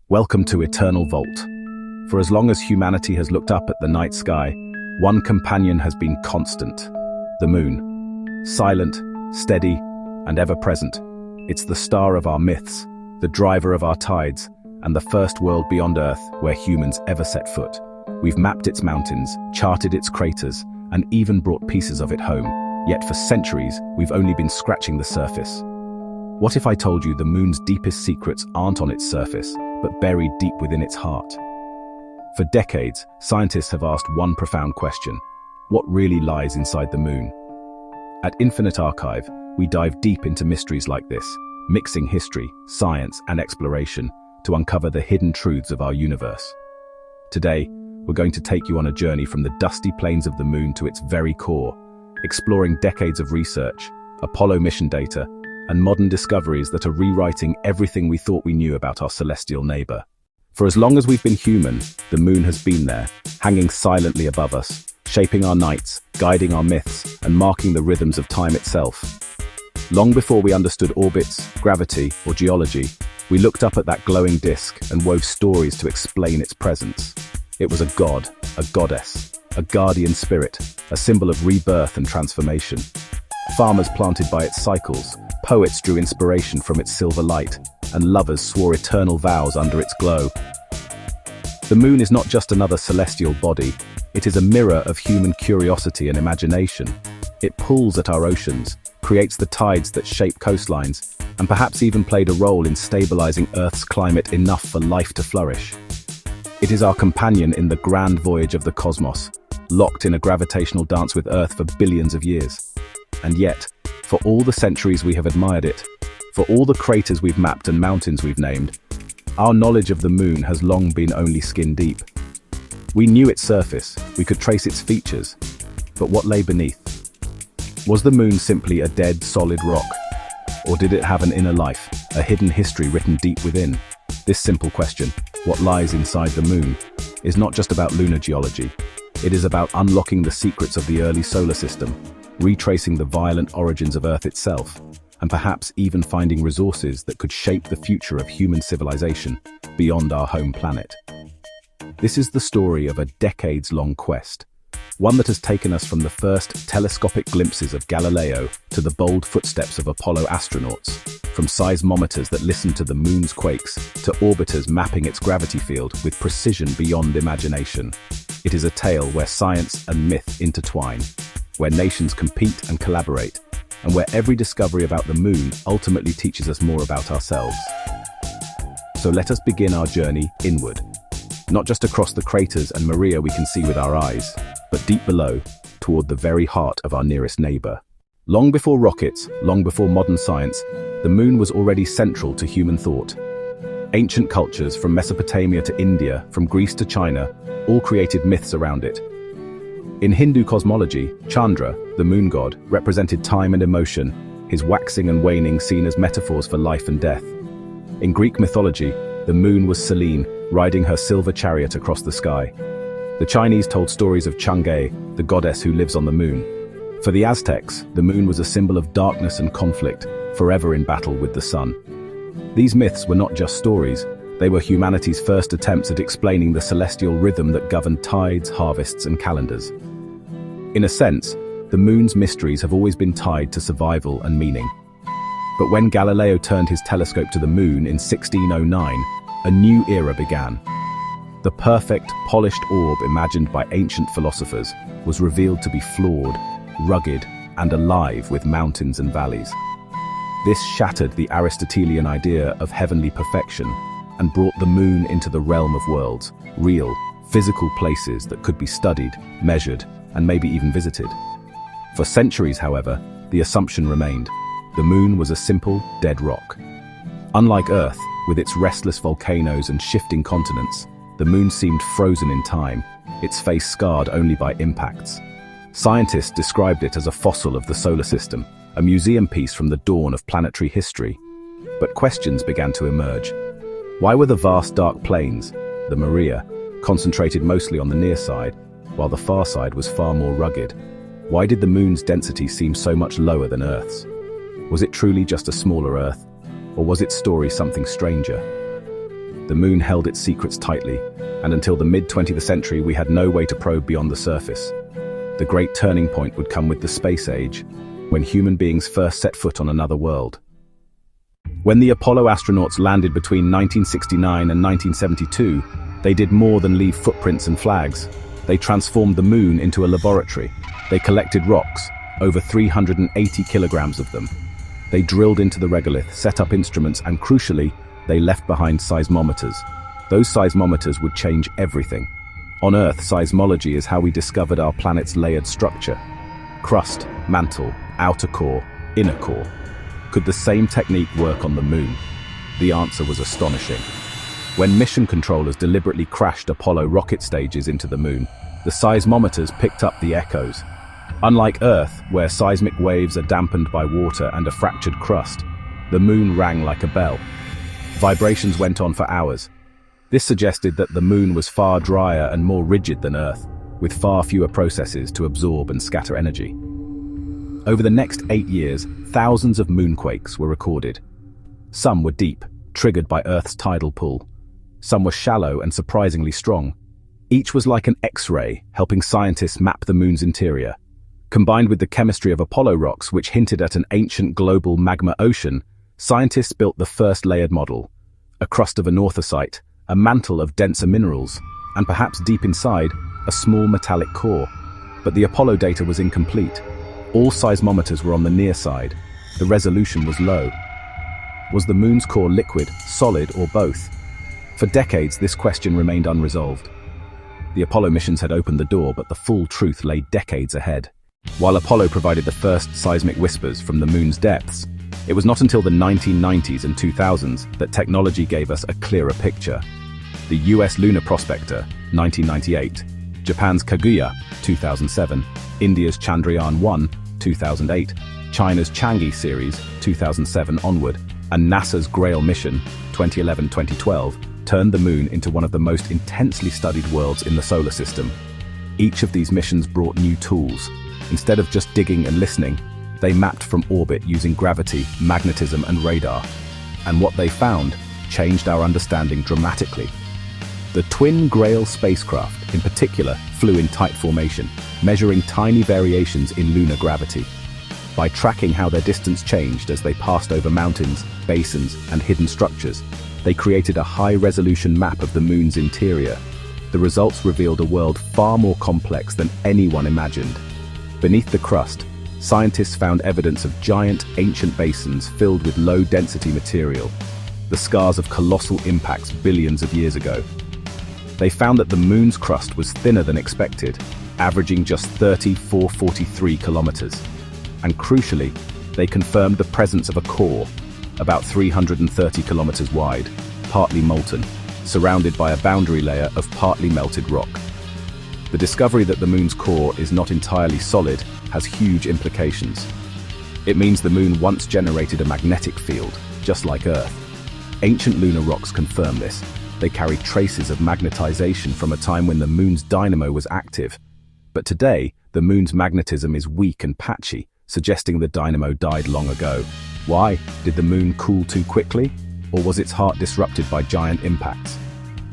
Welcome to Eternal Vault. For as long as humanity has looked up at the night sky, one companion has been constant: the moon. Silent, steady, and ever-present. It's the star of our myths, the driver of our tides, and the first world beyond Earth where humans ever set foot. We've mapped its mountains, charted its craters, and even brought pieces of it home. Yet for centuries, we've only been scratching the surface. What if I told you the moon's deepest secrets aren't on its surface, but buried deep within its heart? For decades, scientists have asked one profound question: what really lies inside the moon? At Infinite Archive, we dive deep into mysteries like this, mixing history, science, and exploration to uncover the hidden truths of our universe. Today, we're going to take you on a journey from the dusty plains of the moon to its very core, exploring decades of research, Apollo mission data, and modern discoveries that are rewriting everything we thought we knew about our celestial neighbor. For as long as we've been human, the moon has been there, hanging silently above us, shaping our nights, guiding our myths, and marking the rhythms of time itself. Long before we understood orbits, gravity, or geology, we looked up at that glowing disk and wove stories to explain its presence. It was a god, a goddess, a guardian spirit, a symbol of rebirth and transformation. Farmers planted by its cycles, poets drew inspiration from its silver light, and lovers swore eternal vows under its glow. The moon is not just another celestial body, it is a mirror of human curiosity and imagination. It pulls at our oceans, creates the tides that shape coastlines, and perhaps even played a role in stabilizing Earth's climate enough for life to flourish. It is our companion in the grand voyage of the cosmos, locked in a gravitational dance with Earth for billions of years. And yet, for all the centuries we have admired it, for all the craters we've mapped and mountains we've named, our knowledge of the moon has long been only skin deep. We knew its surface, we could trace its features, but what lay beneath? Was the moon simply a dead, solid rock? Or did it have an inner life, a hidden history written deep within? This simple question, what lies inside the moon, is not just about lunar geology. It is about unlocking the secrets of the early solar system, retracing the violent origins of Earth itself, and perhaps even finding resources that could shape the future of human civilization beyond our home planet. This is the story of a decades-long quest, one that has taken us from the first telescopic glimpses of Galileo to the bold footsteps of Apollo astronauts, from seismometers that listen to the moon's quakes to orbiters mapping its gravity field with precision beyond imagination. It is a tale where science and myth intertwine, where nations compete and collaborate, and where every discovery about the moon ultimately teaches us more about ourselves. So let us begin our journey inward, not just across the craters and maria we can see with our eyes, but deep below, toward the very heart of our nearest neighbor. Long before rockets, long before modern science, the moon was already central to human thought. Ancient cultures, from Mesopotamia to India, from Greece to China, all created myths around it. In Hindu cosmology, Chandra, the moon god, represented time and emotion, his waxing and waning seen as metaphors for life and death. In Greek mythology, the moon was Selene, riding her silver chariot across the sky. The Chinese told stories of Chang'e, the goddess who lives on the moon. For the Aztecs, the moon was a symbol of darkness and conflict, forever in battle with the sun. These myths were not just stories, they were humanity's first attempts at explaining the celestial rhythm that governed tides, harvests, and calendars. In a sense, the moon's mysteries have always been tied to survival and meaning. But when Galileo turned his telescope to the moon in 1609, a new era began. The perfect, polished orb imagined by ancient philosophers was revealed to be flawed, rugged, and alive with mountains and valleys. This shattered the Aristotelian idea of heavenly perfection and brought the moon into the realm of worlds, real, physical places that could be studied, measured, and maybe even visited. For centuries, however, the assumption remained: the moon was a simple, dead rock. Unlike Earth, with its restless volcanoes and shifting continents, the moon seemed frozen in time, its face scarred only by impacts. Scientists described it as a fossil of the solar system, a museum piece from the dawn of planetary history. But questions began to emerge. Why were the vast dark plains, the maria, concentrated mostly on the near side, while the far side was far more rugged? Why did the moon's density seem so much lower than Earth's? Was it truly just a smaller Earth, or was its story something stranger? the moon held its secrets tightly, and until the mid-20th century we had no way to probe beyond the surface. The great turning point would come with the space age, when human beings first set foot on another world. When the Apollo astronauts landed between 1969 and 1972, they did more than leave footprints and flags. They transformed the moon into a laboratory. They collected rocks, over 380 kilograms of them. They drilled into the regolith, set up instruments, and crucially, they left behind seismometers. Those seismometers would change everything. On Earth, seismology is how we discovered our planet's layered structure. Crust, mantle, outer core, inner core. Could the same technique work on the moon? The answer was astonishing. When mission controllers deliberately crashed Apollo rocket stages into the moon, the seismometers picked up the echoes. Unlike Earth, where seismic waves are dampened by water and a fractured crust, the moon rang like a bell. Vibrations went on for hours. This suggested that the moon was far drier and more rigid than Earth, with far fewer processes to absorb and scatter energy. Over the next 8 years, thousands of moonquakes were recorded. Some were deep, triggered by Earth's tidal pull. Some were shallow and surprisingly strong. Each was like an X-ray, helping scientists map the moon's interior. Combined with the chemistry of Apollo rocks, which hinted at an ancient global magma ocean, scientists built the first layered model: a crust of anorthosite, a mantle of denser minerals, and perhaps deep inside, a small metallic core. But the Apollo data was incomplete. All seismometers were on the near side. The resolution was low. Was the moon's core liquid, solid, or both? For decades, this question remained unresolved. The Apollo missions had opened the door, but the full truth lay decades ahead. While Apollo provided the first seismic whispers from the moon's depths, it was not until the 1990s and 2000s that technology gave us a clearer picture. The US Lunar Prospector, 1998, Japan's Kaguya, 2007, India's Chandrayaan-1, 2008, China's Chang'e series, 2007 onward, and NASA's Grail mission, 2011-2012, turned the moon into one of the most intensely studied worlds in the solar system. Each of these missions brought new tools. Instead of just digging and listening, they mapped from orbit using gravity, magnetism, and radar. And what they found changed our understanding dramatically. The twin Grail spacecraft, in particular, flew in tight formation, measuring tiny variations in lunar gravity. By tracking how their distance changed as they passed over mountains, basins, and hidden structures, they created a high-resolution map of the moon's interior. The results revealed a world far more complex than anyone imagined. Beneath the crust, scientists found evidence of giant, ancient basins filled with low-density material, the scars of colossal impacts billions of years ago. They found that the moon's crust was thinner than expected, averaging just 443 kilometers. And crucially, they confirmed the presence of a core, about 330 kilometers wide, partly molten, surrounded by a boundary layer of partly melted rock. The discovery that the moon's core is not entirely solid has huge implications. It means the moon once generated a magnetic field, just like Earth. Ancient lunar rocks confirm this. They carry traces of magnetization from a time when the moon's dynamo was active. But today, the moon's magnetism is weak and patchy, suggesting the dynamo died long ago. Why? Did the moon cool too quickly? Or was its heart disrupted by giant impacts?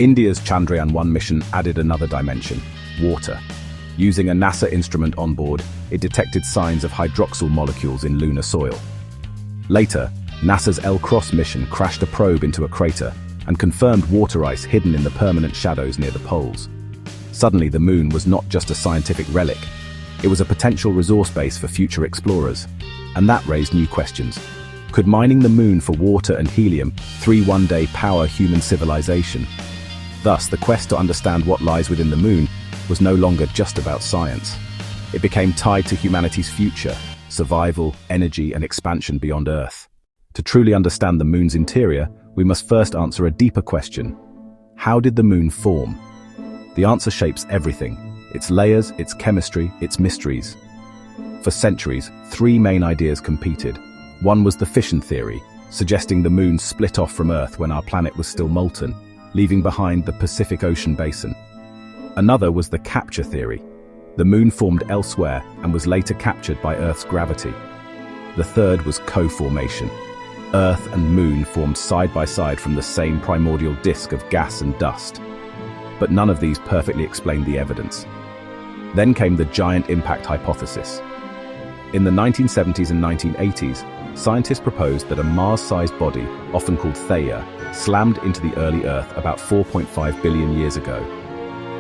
India's Chandrayaan-1 mission added another dimension: water. Using a NASA instrument on board, it detected signs of hydroxyl molecules in lunar soil. Later, NASA's L-Cross mission crashed a probe into a crater and confirmed water ice hidden in the permanent shadows near the poles. Suddenly, the moon was not just a scientific relic. It was a potential resource base for future explorers. And that raised new questions. Could mining the moon for water and helium one day power human civilization? Thus, the quest to understand what lies within the moon was no longer just about science. It became tied to humanity's future, survival, energy, and expansion beyond Earth. To truly understand the moon's interior, we must first answer a deeper question. How did the moon form? The answer shapes everything: its layers, its chemistry, its mysteries. For centuries, three main ideas competed. One was the fission theory, suggesting the moon split off from Earth when our planet was still molten, leaving behind the Pacific Ocean basin. Another was the capture theory. The moon formed elsewhere and was later captured by Earth's gravity. The third was co-formation. Earth and Moon formed side by side from the same primordial disk of gas and dust. But none of these perfectly explained the evidence. Then came the giant impact hypothesis. In the 1970s and 1980s, scientists proposed that a Mars-sized body, often called Theia, slammed into the early Earth about 4.5 billion years ago.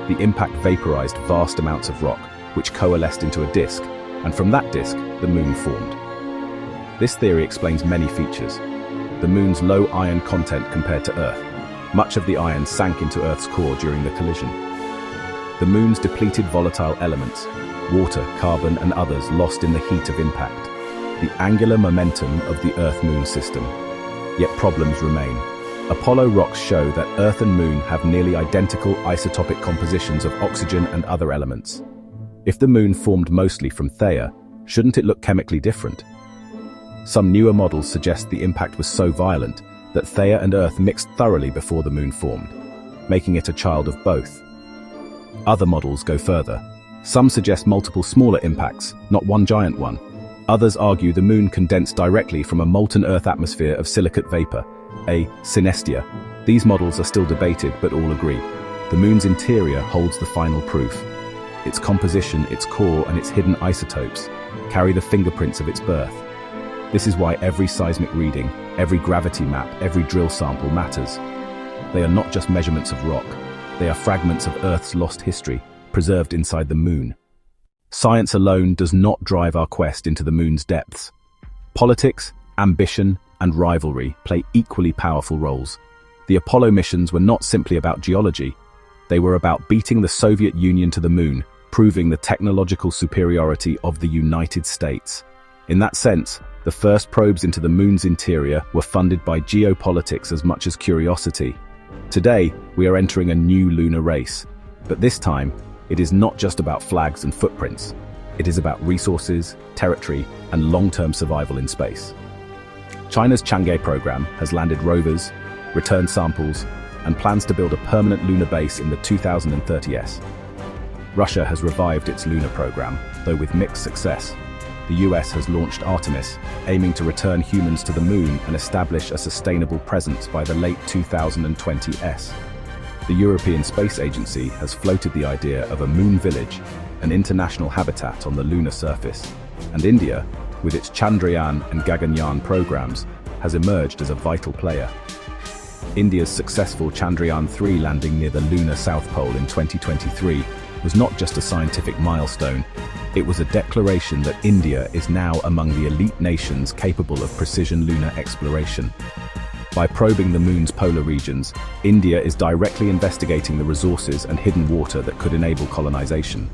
The impact vaporized vast amounts of rock, which coalesced into a disk, and from that disk, the Moon formed. This theory explains many features. The Moon's low iron content compared to Earth. Much of the iron sank into Earth's core during the collision. The Moon's depleted volatile elements, water, carbon, and others lost in the heat of impact. The angular momentum of the Earth-Moon system. Yet problems remain. Apollo rocks show that Earth and Moon have nearly identical isotopic compositions of oxygen and other elements. If the Moon formed mostly from Theia, shouldn't it look chemically different? Some newer models suggest the impact was so violent that Theia and Earth mixed thoroughly before the Moon formed, making it a child of both. Other models go further. Some suggest multiple smaller impacts, not one giant one. Others argue the Moon condensed directly from a molten Earth atmosphere of silicate vapor, a synestia. These models are still debated, but all agree. The Moon's interior holds the final proof. Its composition, its core, and its hidden isotopes carry the fingerprints of its birth. This is why every seismic reading, every gravity map, every drill sample matters. They are not just measurements of rock. They are fragments of Earth's lost history, preserved inside the Moon. Science alone does not drive our quest into the Moon's depths. Politics, ambition, and rivalry play equally powerful roles. The Apollo missions were not simply about geology. They were about beating the Soviet Union to the Moon, proving the technological superiority of the United States. In that sense, the first probes into the Moon's interior were funded by geopolitics as much as curiosity. Today, we are entering a new lunar race. But this time, it is not just about flags and footprints. It is about resources, territory, and long-term survival in space. China's Chang'e program has landed rovers, returned samples, and plans to build a permanent lunar base in the 2030s. Russia has revived its lunar program, though with mixed success. The US has launched Artemis, aiming to return humans to the Moon and establish a sustainable presence by the late 2020s. The European Space Agency has floated the idea of a moon village, an international habitat on the lunar surface, and India, with its Chandrayaan and Gaganyaan programs, has emerged as a vital player. India's successful Chandrayaan-3 landing near the lunar South Pole in 2023 was not just a scientific milestone, it was a declaration that India is now among the elite nations capable of precision lunar exploration. By probing the Moon's polar regions, India is directly investigating the resources and hidden water that could enable colonization.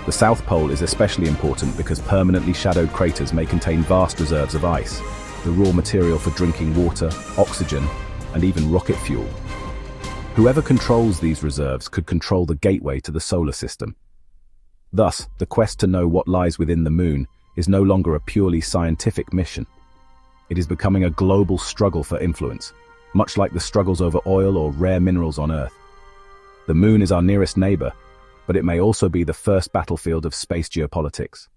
The South Pole is especially important because permanently shadowed craters may contain vast reserves of ice, the raw material for drinking water, oxygen, and even rocket fuel. Whoever controls these reserves could control the gateway to the solar system. Thus, the quest to know what lies within the Moon is no longer a purely scientific mission. It is becoming a global struggle for influence, much like the struggles over oil or rare minerals on Earth. The Moon is our nearest neighbor, but it may also be the first battlefield of space geopolitics.